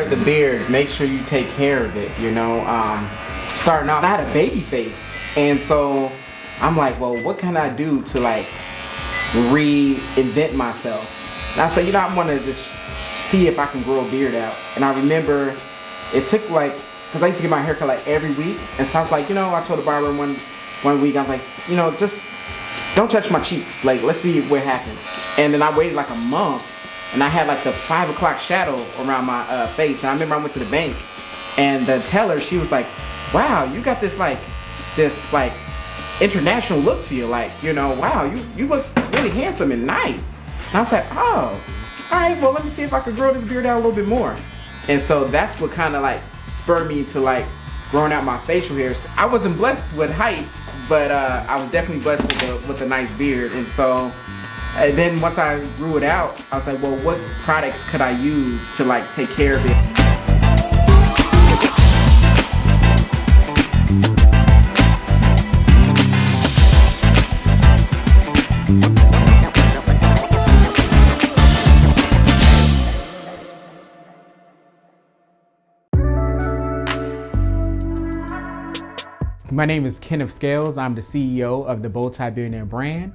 part of the beard, make sure you take care of it, you know. Starting off, I had a baby face, and so I'm like, well, what can I do to like reinvent myself? And I said, you know, I want to just see if I can grow a beard out. And I remember it took like, because I used to get my haircut like every week, and so I was like, you know, I told the barber one week, I was like, you know, just don't touch my cheeks, like let's see what happens. And then I waited like a month, and I had like the 5 o'clock shadow around my face. And I remember I went to the bank, and the teller, she was like, wow, you got this like international look to you, like, you know, wow, you look really handsome and nice. And I was like, oh, all right, well, let me see if I could grow this beard out a little bit more. And so that's what kind of like spurred me to like growing out my facial hairs. I wasn't blessed with height, but I was definitely blessed with a nice beard. And so then once I grew it out, I was like, well, what products could I use to like take care of it? My name is Kenneth Scales. I'm the CEO of the Bow Tie Billionaire brand,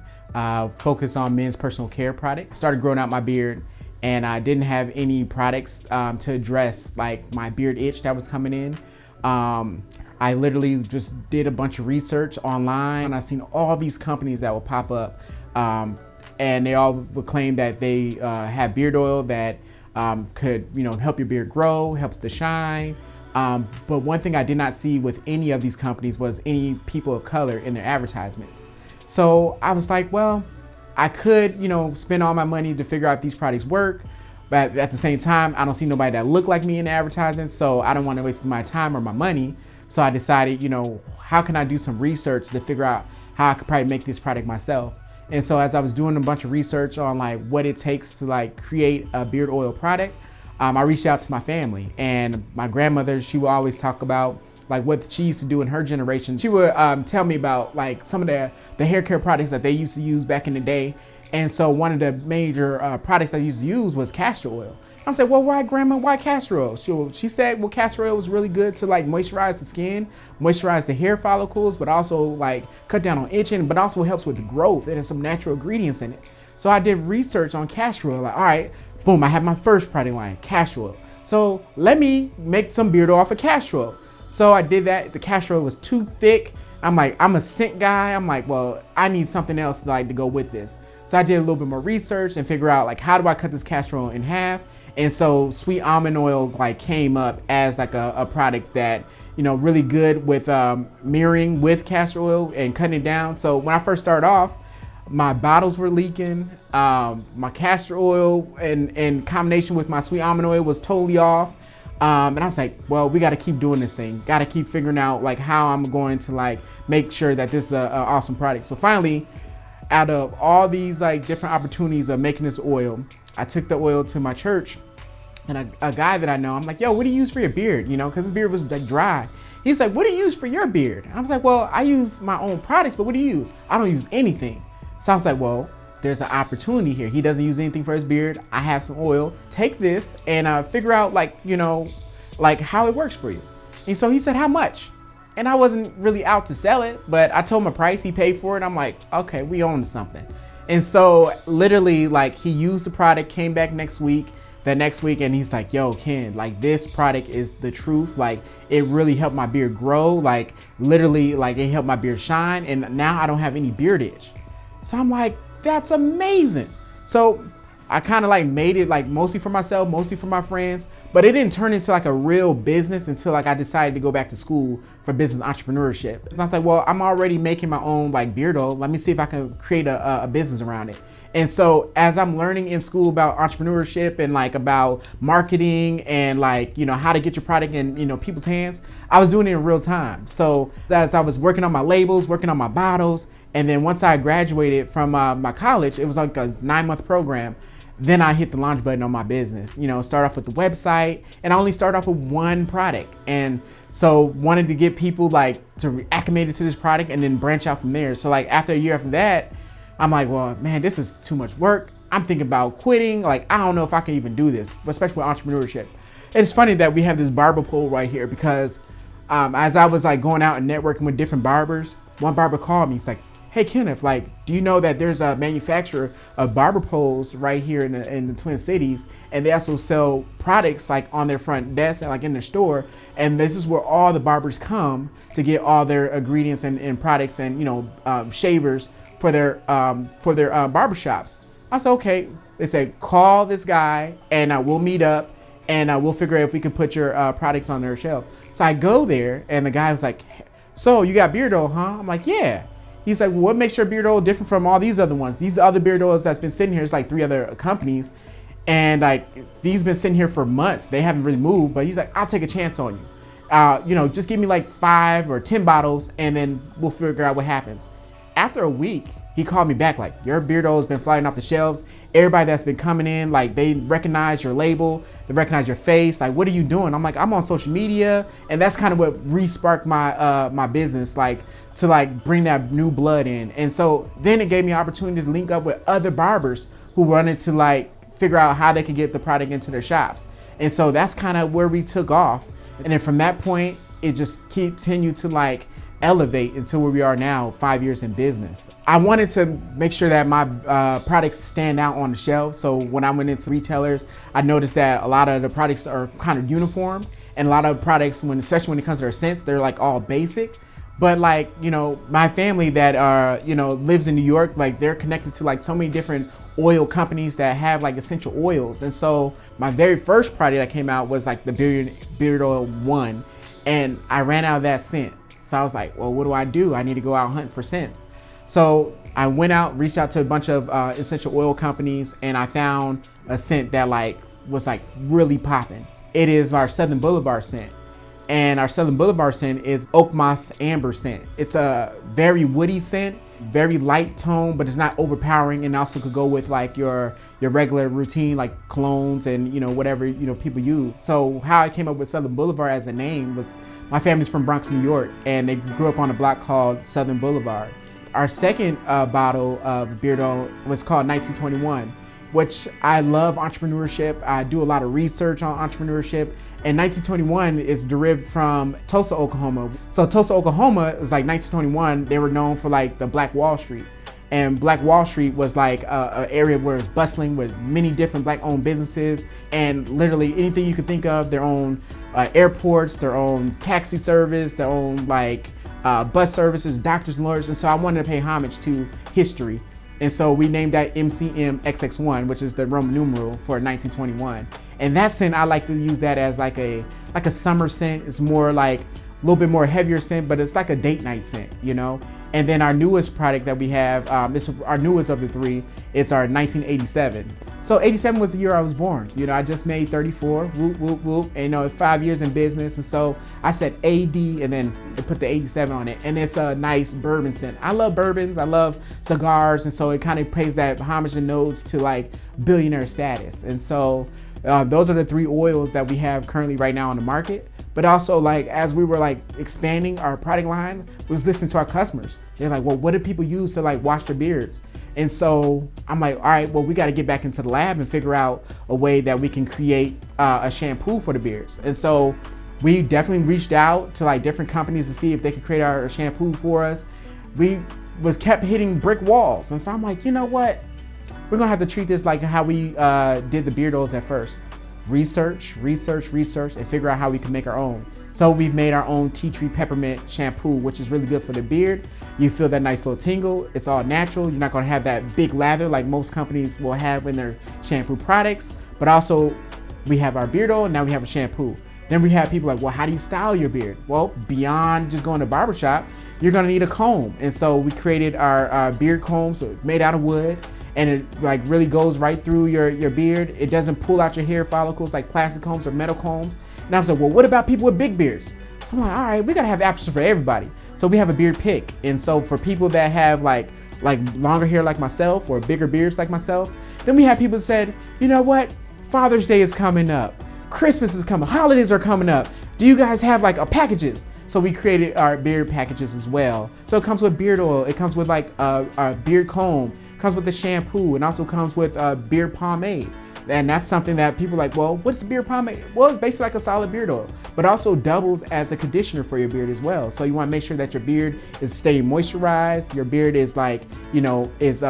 focused on men's personal care products. Started growing out my beard, and I didn't have any products to address like my beard itch that was coming in. I literally just did a bunch of research online, and I seen all these companies that would pop up, and they all would claim that they have beard oil that could, you know, help your beard grow, helps to shine. But one thing I did not see with any of these companies was any people of color in their advertisements. So I was like, well, I could, you know, spend all my money to figure out if these products work, but at the same time, I don't see nobody that look like me in the advertisements, so I don't want to waste my time or my money. So I decided, you know, how can I do some research to figure out how I could probably make this product myself? And so as I was doing a bunch of research on like what it takes to like create a beard oil product, I reached out to my family, and my grandmother, she would always talk about like what she used to do in her generation. She would tell me about like some of the hair care products that they used to use back in the day. And so one of the major products I used to use was castor oil. I was like, well, why, grandma, why castor oil? She said, well, castor oil was really good to like moisturize the skin, moisturize the hair follicles, but also like cut down on itching, but also helps with the growth. It has some natural ingredients in it. So I did research on castor oil, like, all right, boom, I have my first product line, castor oil. So let me make some beard oil off of castor oil. So I did that. The castor oil was too thick. I'm like, I'm a scent guy. I'm like, well, I need something else like to go with this. So I did a little bit more research and figure out like, how do I cut this castor oil in half? And so sweet almond oil like came up as like a product that, you know, really good with mirroring with castor oil and cutting it down. So when I first started off, my bottles were leaking. My castor oil in combination with my sweet almond oil was totally off. And I was like, well, we got to keep doing this thing. Got to keep figuring out like how I'm going to like make sure that this is an awesome product. So finally, out of all these like different opportunities of making this oil, I took the oil to my church, and a guy that I know, I'm like, yo, what do you use for your beard? You know, because his beard was like dry. He's like, what do you use for your beard? I was like, well, I use my own products, but what do you use? I don't use anything. So I was like, well, there's an opportunity here. He doesn't use anything for his beard. I have some oil. Take this and figure out like, you know, like how it works for you. And so he said, how much? And I wasn't really out to sell it, but I told him a price. He paid for it. I'm like, okay, we own something. And so literally like he used the product, came back the next week, and he's like, yo, Ken, like this product is the truth. Like it really helped my beard grow. Like literally like it helped my beard shine. And now I don't have any beard itch. So I'm like, that's amazing. So I kind of like made it like mostly for myself, mostly for my friends, but it didn't turn into like a real business until like I decided to go back to school for business entrepreneurship. And I was like, well, I'm already making my own like beard oil. Let me see if I can create a business around it. And so as I'm learning in school about entrepreneurship and like about marketing and like, you know, how to get your product in, you know, people's hands, I was doing it in real time. So as I was working on my labels, working on my bottles, and then once I graduated from my college, it was like a 9-month program. Then I hit the launch button on my business, you know, start off with the website, and I only started off with one product. And so wanted to get people like to acclimated to this product and then branch out from there. So like after a year after that, I'm like, well, man, this is too much work. I'm thinking about quitting. Like, I don't know if I can even do this, especially with entrepreneurship. It's funny that we have this barber pole right here because as I was like going out and networking with different barbers, one barber called me. He's like, "Hey Kenneth, like, do you know that there's a manufacturer of barber poles right here in the Twin Cities, and they also sell products like on their front desk and like in their store, and this is where all the barbers come to get all their ingredients and products and shavers for their barber shops." I said, "Okay." They said, "Call this guy and we'll meet up and we'll figure out if we can put your products on their shelf." So I go there and the guy was like, "So you got beard oil, huh?" I'm like, "Yeah." He's like, "Well, what makes your beard oil different from all these other ones? These other beard oils that's been sitting here, it's like 3 other companies. And like, these been sitting here for months. They haven't really moved." But he's like, "I'll take a chance on you. Just give me like 5 or 10 bottles and then we'll figure out what happens." After a week, he called me back like, "Your beard oil has been flying off the shelves. Everybody that's been coming in, like they recognize your label, they recognize your face. Like, what are you doing?" I'm like, "I'm on social media." And that's kind of what re-sparked my my business, like to like bring that new blood in. And so then it gave me an opportunity to link up with other barbers who wanted to like figure out how they could get the product into their shops. And so that's kind of where we took off. And then from that point, it just continued to like elevate until where we are now, 5 years in business. I wanted to make sure that my products stand out on the shelf. So when I went into retailers, I noticed that a lot of the products are kind of uniform, and a lot of products, especially when it comes to their scents, they're like all basic. But like, my family that lives in New York, like they're connected to like so many different oil companies that have like essential oils. And so my very first product that came out was like the Beard Oil 1, and I ran out of that scent. So I was like, well, what do? I need to go out hunting for scents. So I went out, reached out to a bunch of essential oil companies, and I found a scent that like was like really popping. It is our Southern Boulevard scent. And our Southern Boulevard scent is Oak Moss Amber scent. It's a very woody scent, very light tone, but it's not overpowering, and also could go with like your regular routine like colognes and whatever people use. So how I came up with Southern Boulevard as a name was my family's from Bronx, New York, and they grew up on a block called Southern Boulevard. Our second bottle of beard oil was called 1921, which I love entrepreneurship. I do a lot of research on entrepreneurship. And 1921 is derived from Tulsa, Oklahoma. So Tulsa, Oklahoma is like 1921. They were known for like the Black Wall Street. And Black Wall Street was like an area where it's bustling with many different Black-owned businesses, and literally anything you could think of, their own airports, their own taxi service, their own like bus services, doctors and lawyers. And so I wanted to pay homage to history. And so we named that MCMXX1, which is the Roman numeral for 1921. And that scent, I like to use that as like a summer scent. It's more like a little bit more heavier scent, but it's like a date night scent, And then our newest product that we have, it's our newest of the 3, it's our 1987. So 87 was the year I was born. I just made 34, whoop, whoop, whoop. And 5 years in business. And so I said AD and then I put the 87 on it. And it's a nice bourbon scent. I love bourbons, I love cigars. And so it kind of pays that homage and nods to like billionaire status. And so those are the 3 oils that we have currently right now on the market. But also, like, as we were like expanding our product line, we was listening to our customers. They're like, well, what do people use to like wash their beards? And so I'm like, all right, well, we got to get back into the lab and figure out a way that we can create a shampoo for the beards. And so we definitely reached out to like different companies to see if they could create our shampoo for us. We kept hitting brick walls. And so I'm like, you know what? We're gonna have to treat this like how we did the beard oils at first. Research, and figure out how we can make our own. So we've made our own tea tree peppermint shampoo, which is really good for the beard. You feel that nice little tingle. It's all natural. You're not gonna have that big lather like most companies will have in their shampoo products. But also, we have our beard oil, and now we have a shampoo. Then we have people like, well, how do you style your beard? Well, beyond just going to barbershop, you're gonna need a comb. And so we created our beard comb, so made out of wood. And it like really goes right through your beard. It doesn't pull out your hair follicles like plastic combs or metal combs. And I was like, well, what about people with big beards? So I'm like, all right, we gotta have options for everybody. So we have a beard pick. And so for people that have like longer hair like myself or bigger beards like myself, then we have people that said, you know what? Father's Day is coming up. Christmas is coming, holidays are coming up. Do you guys have like packages? So we created our beard packages as well. So it comes with beard oil, it comes with like a beard comb, comes with the shampoo, and also comes with beard pomade. And that's something that people are like, well, what's beard pomade? Well, it's basically like a solid beard oil, but also doubles as a conditioner for your beard as well. So you want to make sure that your beard is staying moisturized. Your beard is like, is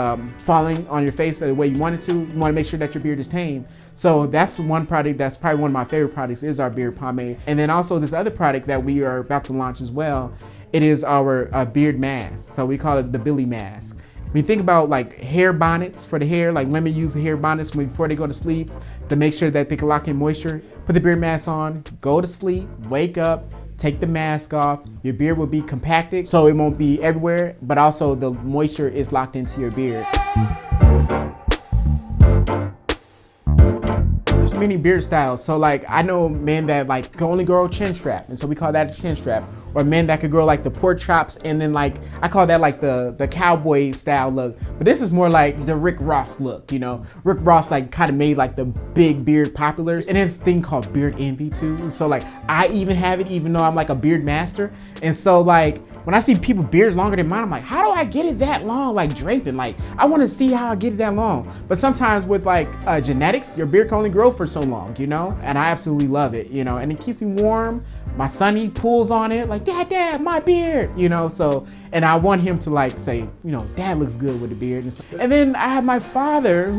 falling on your face the way you want it to. You want to make sure that your beard is tame. So that's one product that's probably one of my favorite products is our beard pomade. And then also this other product that we are about to launch as well, it is our beard mask. So we call it the Billy Mask. When you think about like hair bonnets for the hair, like women use hair bonnets before they go to sleep to make sure that they can lock in moisture. Put the beard mask on, go to sleep, wake up, take the mask off. Your beard will be compacted so it won't be everywhere, but also the moisture is locked into your beard. There's many beard styles. So like I know men that like can only grow chin strap, and so we call that a chin strap. Or men that could grow like the pork chops, and then like I call that like the cowboy style look. But this is more like the Rick Ross look, Rick Ross like kind of made like the big beard popular. And there's a thing called beard envy too. And so like I even have it, even though I'm like a beard master. And so like when I see people beard longer than mine, I'm like, how do I get it that long? Like draping, like I want to see how I get it that long. But sometimes with like genetics, your beard can only grow for so long, And I absolutely love it, and it keeps me warm. My son, he pulls on it like, Dad, my beard, So, and I want him to like say, Dad looks good with the beard. And then I have my father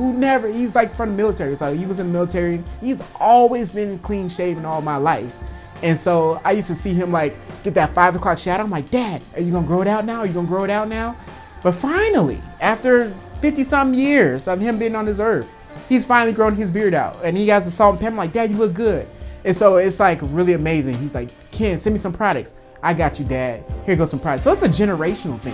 he's like from the military. So he was in the military. He's always been clean shaven all my life. And so I used to see him like get that 5 o'clock shadow. I'm like, Dad, are you gonna grow it out now? Are you gonna grow it out now? But finally, after 50 some years of him being on this earth, he's finally grown his beard out. And he has the salt and pepper. I'm like, Dad, you look good. And so it's like really amazing. He's like, Ken, send me some products. I got you, Dad. Here goes some products. So it's a generational thing.